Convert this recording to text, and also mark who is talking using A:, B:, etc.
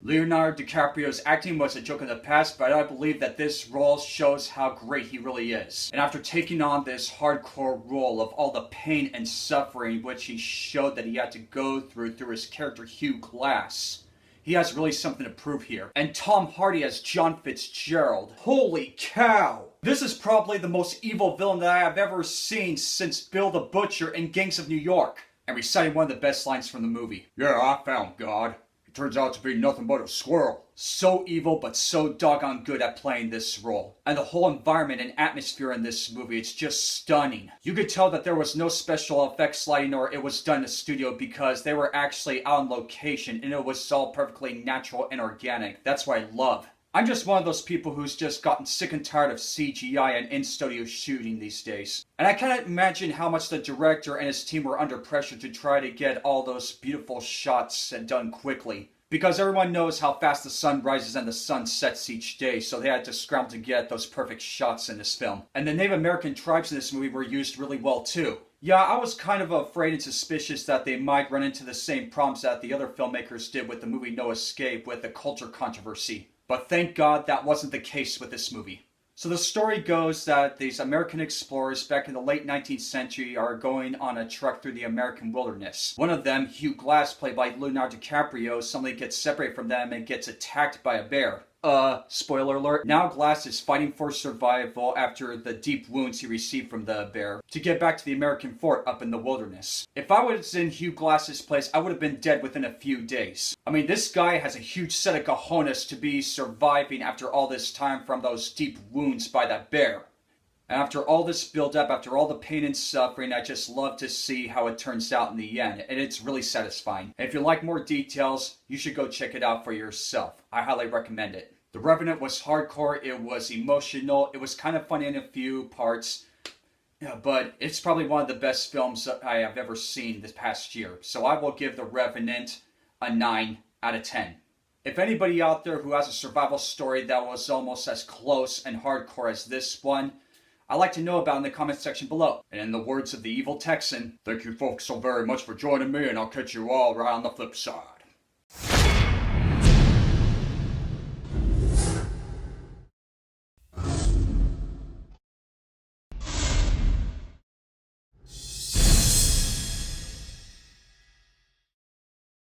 A: Leonardo Dicaprio's acting was a joke in the past, but I believe that this role shows how great he really is. And after taking on this hardcore role of all the pain and suffering which he showed that he had to go through his character Hugh Glass, he has really something to prove here. And Tom Hardy as John Fitzgerald. Holy cow! This is probably the most evil villain that I have ever seen since Bill the Butcher in Gangs of New York. And reciting one of the best lines from the movie. "Yeah, I found God. He turns out to be nothing but a squirrel." So evil, but so doggone good at playing this role. And the whole environment and atmosphere in this movie, it's just stunning. You could tell that there was no special effects lighting or it was done in a studio because they were actually out on location and it was all perfectly natural and organic. That's what I love. I'm just one of those people who's just gotten sick and tired of CGI and in-studio shooting these days. And I cannot imagine how much the director and his team were under pressure to try to get all those beautiful shots done quickly. Because everyone knows how fast the sun rises and the sun sets each day, so they had to scramble to get those perfect shots in this film. And the Native American tribes in this movie were used really well too. Yeah, I was kind of afraid and suspicious that they might run into the same problems that the other filmmakers did with the movie No Escape with the culture controversy. But thank God that wasn't the case with this movie. So the story goes that these American explorers back in the late 19th century are going on a trek through the American wilderness. One of them, Hugh Glass, played by Leonardo Dicaprio, suddenly gets separated from them and gets attacked by a bear. Spoiler alert. Now Glass is fighting for survival after the deep wounds he received from the bear to get back to the American fort up in the wilderness. If I was in Hugh Glass's place, I would have been dead within a few days. I mean, this guy has a huge set of cojones to be surviving after all this time from those deep wounds by that bear. And after all this build-up, after all the pain and suffering, I just love to see how it turns out in the end. And it's really satisfying. And if you like more details, you should go check it out for yourself. I highly recommend it. The Revenant was hardcore, it was emotional, it was kind of funny in a few parts, but it's probably one of the best films I have ever seen this past year. So I will give The Revenant a 9 out of 10. If anybody out there who has a survival story that was almost as close and hardcore as this one, I'd like to know about it in the comment section below. And in the words of the evil Texan, thank you folks so very much for joining me, and I'll catch you all right on the flip side.